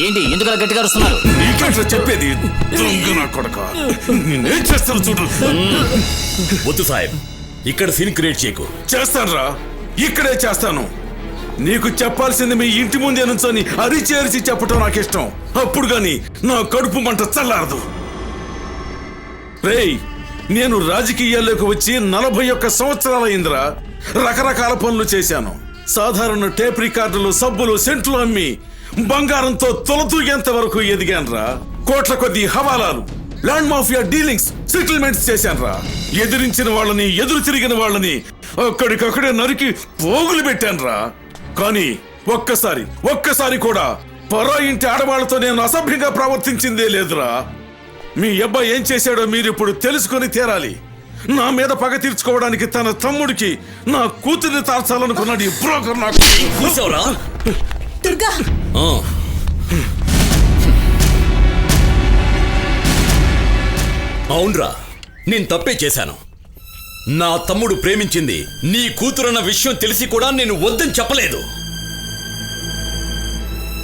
ఏంటి ఎందుకు అలా గట్టిగా అరుస్తున్నారు? నీకేట్లా చెప్పేది? దొంగ నా కొడక, నేనేం చేస్తాను చూడు. వద్దు సాహెబ్, ఇక్కడ సీన్ క్రియేట్ చేయకు. చేస్తానురా, ఇక్కడే చేస్తాను. నీకు చెప్పాల్సింది మీ ఇంటి ముందే నుంచొని అరిచి అరిచి చెప్పటం నాకు ఇష్టం. అప్పుడు గాని నా కడుపు మంట చల్లారదు. రేయ్, నేను రాజకీయాల్లోకి వచ్చి 41 సంవత్సరాలైందిరా. రకరకాల పనులు చేశాను. సాధారణ టేప్ రికార్డులు, సబ్బులు, సెంట్లు అమ్మి బంగారంతో తొలతూగేంత వరకు ఎదిగాన్రా. కోట్ల కొద్ది హవాలాలు, ల్యాండ్ మాఫియా డీలింగ్స్, సెటిల్మెంట్స్ చేశాన్రా. ఎదిరించిన వాళ్ళని, ఎదురు తిరిగిన వాళ్ళని అక్కడికక్కడే నరికి పోగులు పెట్టాన్రా. కానీ ఒక్కసారి కూడా పరా ఇంటి ఆడవాళ్లతో నేను అసభ్యంగా ప్రవర్తించిందే లేదురా. మీ అబ్బాయి ఏం చేశాడో మీరిప్పుడు తెలుసుకొని తీరాలి. నా మీద పగ తీర్చుకోవడానికి తన తమ్ముడికి నా కూతుర్ని తార్చాలనుకున్నాడు ఈ బ్రోకర్. నాకు కూర్చోరా. దుర్గా, అవునరా, నేను తప్పే చేశాను. నా తమ్ముడు ప్రేమించింది నీ కూతురన్న విషయం తెలిసి కూడా నేను వద్దని చెప్పలేదు.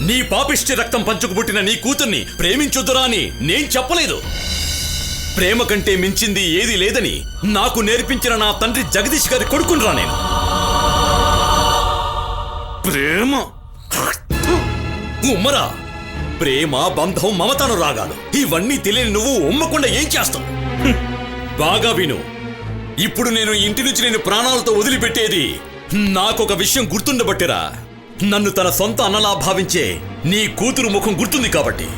నీ పాపిష్టి రక్తం పంచుకు పుట్టిన నీ కూతుర్ని ప్రేమించొద్దురా అని నేను చెప్పలేదు. ప్రేమ కంటే మించింది ఏది లేదని నాకు నేర్పించిన నా తండ్రి జగదీష్ గారి కొడుకునరా నేను. ప్రేమ ఉమ్మరా, ప్రేమ, బంధం, మమతను రాగాలు ఇవన్నీ తెలియని నువ్వు ఉమ్మకుండా ఏం చేస్తావు? బాగా విను. ఇప్పుడు నేను ఇంటి నుంచి నేను ప్రాణాలతో వదిలిపెట్టేది నాకొక విషయం గుర్తుండబట్టిరా. నన్ను తన సొంత అన్నలా భావించే నీ కూతురు ముఖం గుర్తుంది కాబట్టి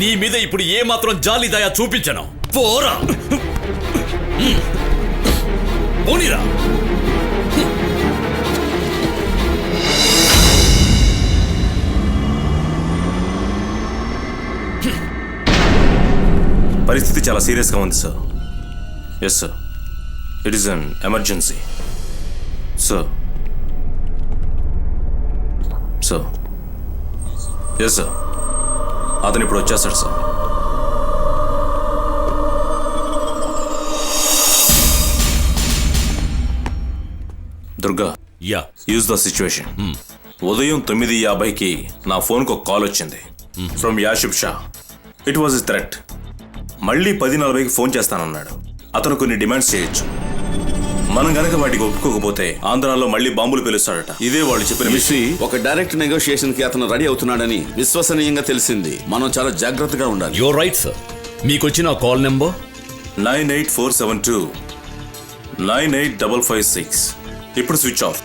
నీ మీద ఇప్పుడు ఏమాత్రం జాలి దయ చూపించను. పోరా, పోనీరా. పరిస్థితి చాలా సీరియస్గా ఉంది sir. Yes sir, it is an emergency sir. Sir, yes sir, అతను ఇప్పుడు వచ్చేస్తాడు sir. Durga, yeah, use the situation. ఉదయం 9:50కి నా ఫోన్కి ఒక కాల్ వచ్చింది from Yashif Shah. It was a threat. మళ్ళీ 10:40కి ఫోన్ చేస్తానన్నాడు. అతను కొన్ని డిమాండ్స్ చేయొచ్చు. మనం గనక వాటికి ఒప్పుకోకపోతే ఆంధ్రాలో మళ్ళీ బాంబులు పిలుస్తాడట. ఇదే వాళ్ళు చెప్పిన విషయం. ఒక డైరెక్ట్ నెగోషియేషన్ కి అతను రెడీ అవుతున్నాడని విశ్వసనీయంగా తెలిసింది. మనం చాలా జాగ్రత్తగా ఉండాలి. Your right sir. మీకు వచ్చిన కాల్ నెంబర్ 98472 98556. ఇప్పుడు స్విచ్ ఆఫ్.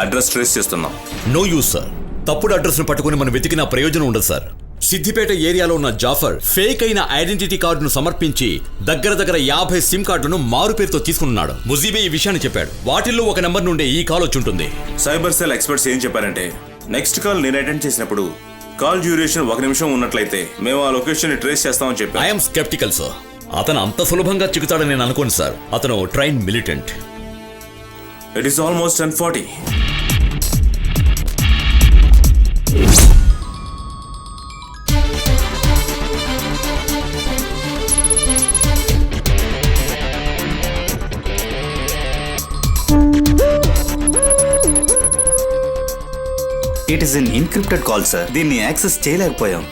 అడ్రస్ ట్రేస్ చేస్తున్నాం. No use sir. తప్పుడు అడ్రస్ ను పట్టుకుని మనం వెతికిన ప్రయోజనం ఉండదు సార్. సిద్దిపేట ఏరియాలో ఉన్న జాఫర్ ఫేక్ అయిన ఐడెంటిటీ కార్డును సమర్పించి దగ్గర 50 సిమ్ కార్డులను మారు పేరుతో తీసుకున్నాడు. ముజీబే ఈ విషయాన్ని చెప్పాడు. వాటిల్లో ఒక నెంబర్ నుండి ఈ కాల్ వచ్చి ఉంటుంది. సైబర్ సెల్ ఎక్స్పర్ట్స్ ఏం చెప్పారంటే, నెక్స్ట్ కాల్ నేను అటెండ్ చేసినప్పుడు కాల్ డ్యూరేషన్ 1 నిమిషం ఉన్నట్లయితే మేము ఆ లొకేషన్ ని ట్రేస్ చేస్తామని చెప్పారు. I'm sceptical sir. అతను అంత సులభంగా చిక్కుతాడని నేను అనుకోను సార్. అతను train militant. It is almost 10:40. It is an encrypted call sir. దీన్ని యాక్సెస్ చేయలేకపోయాం.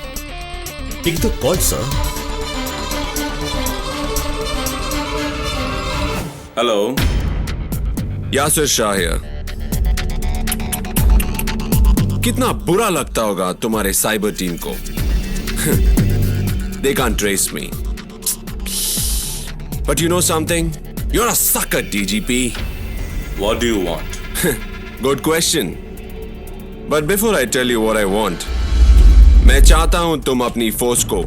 Pick the call sir. Hello, Yasir Shah here. कितना बुरा लगता होगा तुम्हारे साइबर टीम को. They can't trace me. But you know something? You're a sucker, DGP. what do you want? Good question. But before I tell you what I want, मैं चाहता हूं तुम अपनी फोर्स को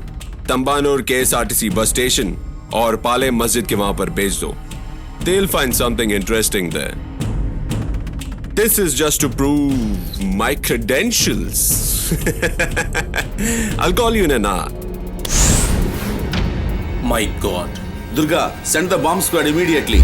तंबानूर के SRTC बस स्टेशन और पाले मस्जिद के वहां पर भेज दो. They'll find something interesting there. This is just to prove my credentials. I'll call you in an hour. My God. Durga, send the bomb squad immediately.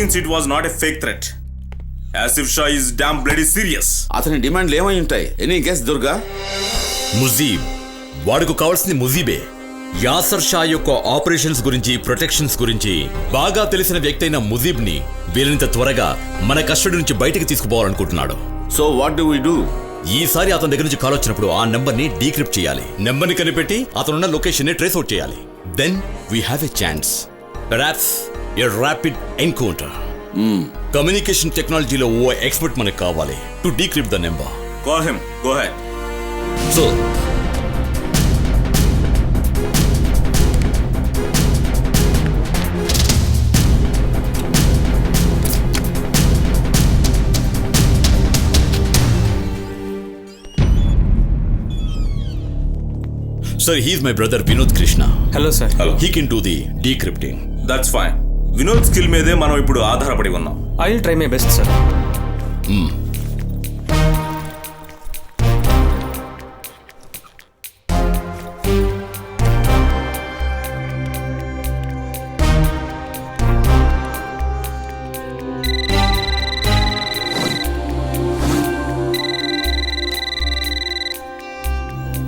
Means it was not a fake threat. Asif Shah is damn bloody serious. అతని డిమాండ్లు ఏమై ఉంటాయి? Any guess Durga? Mujeeb, వాడుకు కావాల్సింది ముజీబే. Acer Shah యొక్క operations గురించి, protections గురించి బాగా తెలిసిన వ్యక్తి అయిన ముజీబ్ ని వీలైనంత త్వరగా మన కస్టడీ నుంచి బయటికి తీసుకుపోవాలనుకుంటున్నాడు. So what do we do? ఈసారి అతని దగ్గర నుంచి కాల్ వచ్చినప్పుడు ఆ నెంబర్ ని డీక్రిప్ట్ చేయాలి. నెంబర్ ని కనిపెట్టి అతనున్న లొకేషన్ ని ట్రేస్ అవుట్ చేయాలి. Then we have a chance. Perhaps a rapid encounter. Communication టెక్నాలజీలో ఓ ఎక్స్పర్ట్ మనకు కావాలి to decrypt the number. Call him, go head. So Sir, he is my brother Vinod Krishna. Hello, sir. He can do the decrypting. That's fine. Vinod skill మీదే మనం ఇప్పుడు ఆధారపడి ఉన్నాం. I will try my best, sir.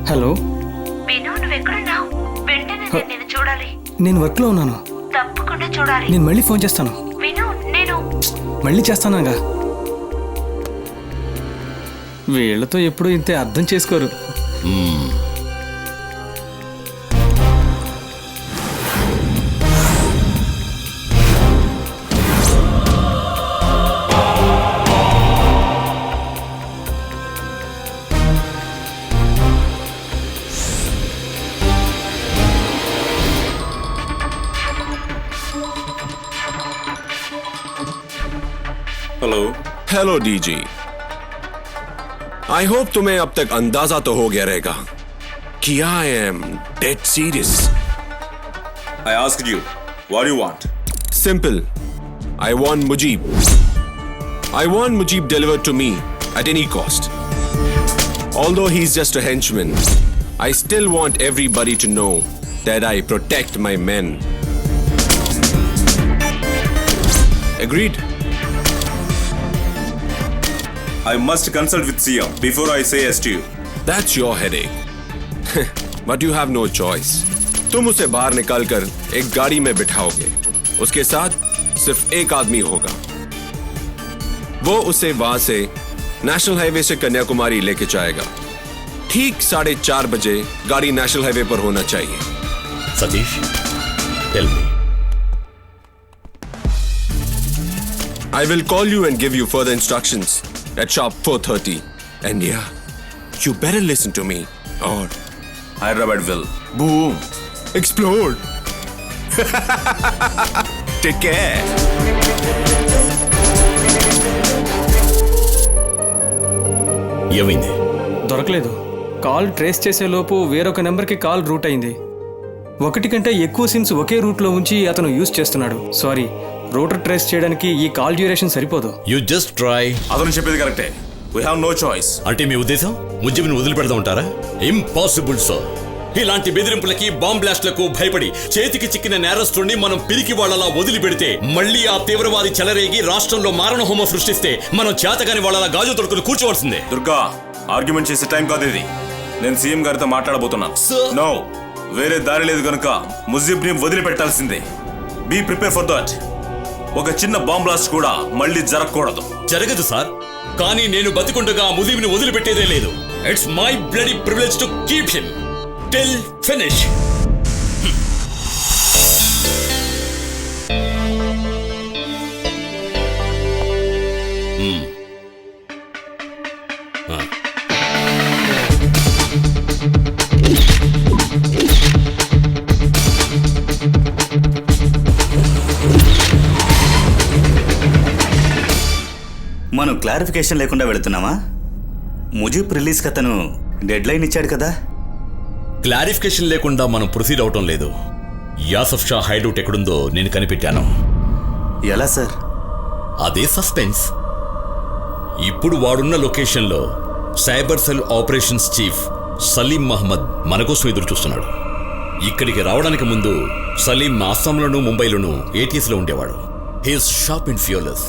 Hello, విను, నువ్వెక్కడున్నావు? వెంటనే నేను నిన్ను చూడాలి. నేను వర్క్లో ఉన్నాను. తప్పకుండా చూడాలి. నేను మళ్ళీ ఫోన్ చేస్తాను. విను, నేను మళ్ళీ చేస్తానాగా. వీళ్ళతో ఎప్పుడు ఇంతే అర్థం చేసుకోరు. Hello. Hello DG. I hope तुम्हें अब तक अंदाजा तो हो गया रहेगा कि I am dead serious. I asked you, what do you want? Simple. I want Mujib. I want Mujib delivered to me at any cost. Although he's just a henchman, I still want everybody to know that I protect my men. Agreed? I must consult with CM before I say yes to you. That's your headache. But you have no choice. तुम उसे बाहर निकालकर एक गाड़ी में बिठाओगे. उसके साथ सिर्फ एक आदमी होगा. वो उसे वहां से नेशनल हाईवे से कन्याकुमारी लेके जाएगा. ठीक 4:30 बजे गाड़ी नेशनल हाईवे पर होना चाहिए. Satish, tell me. I will call you and give you further instructions at sharp 4:30. And yeah, you better listen to me or Hyderabad will boom. explode. Take care. ఏమైంది? దొరకలేదు. కాల్ ట్రేస్ చేసే లోపు వేరొక నెంబర్కి call route అయింది. ఒకటి కంటే ఎక్కువ సిమ్స్ ఒకే రూట్లో ఉంచి అతను యూజ్ చేస్తున్నాడు. సారీ, రూటర్ ట్రేస్ చేయడానికి ఈ కాల్ డ్యూరేషన్ సరిపోదు. You just try. అతను చెప్పేది కరెక్టే. We have no choice. అంటే మీ ఉద్దేశం ముజ్జిబ్ని వదిలిపెడతా ఉంటారా? Impossible sir. ఇలాంటి బెదిరింపులకి, బాంబ్ బ్లాస్ట్లకు భయపడి చేతికి చిక్కిన నేరస్తుడిని మనం పిరికి వాళ్ళలా వదిలిపెడితే మళ్ళీ ఆ తీవ్రవాది చెలరేగి రాష్ట్రంలో మారణహోమ సృష్టిస్తే మనం చేతగాని వాళ్ళలా గాజు తొడుకుని కూర్చోవలసిందే. దుర్గా, ఆర్గ్యుమెంట్ చేసే టైం కాదు ఇది. నేను సీఎం గారితో మాట్లాడబోతున్నాను. Sir. నో, వేరే దారి లేదు కనుక ముజిబ్ని వదిలిపెట్టాల్సిందే. Be prepare for that. ఒక చిన్న బాంబ్ బ్లాస్ట్ కూడా మళ్ళీ జరగకూడదు. జరగదు సార్, కానీ నేను బతికుండగా ముజీబ్ని వదిలిపెట్టేదే లేదు. It's my bloody privilege to keep him till finish. మనం క్లారిఫికేషన్ లేకుండా వెళుతున్నామా? ముజీబ్ రిలీజ్కి అతను డెడ్ లైన్ ఇచ్చాడు కదా. క్లారిఫికేషన్ లేకుండా మనం ప్రొసీడ్ అవటం లేదు. యాసఫ్ షా హైడౌట్ ఎక్కడుందో నేను కనిపెట్టాను. ఎలా సార్? అదే సస్పెన్స్. ఇప్పుడు వాడున్న లొకేషన్లో cyber cell operations chief Salim Mohammed మన కోసం ఎదురు చూస్తున్నాడు. ఇక్కడికి రావడానికి ముందు సలీం అస్సాంలోనూ ముంబైలోనూ ATSలో ఉండేవాడు. He is sharp and ఫ్యూర్లెస్.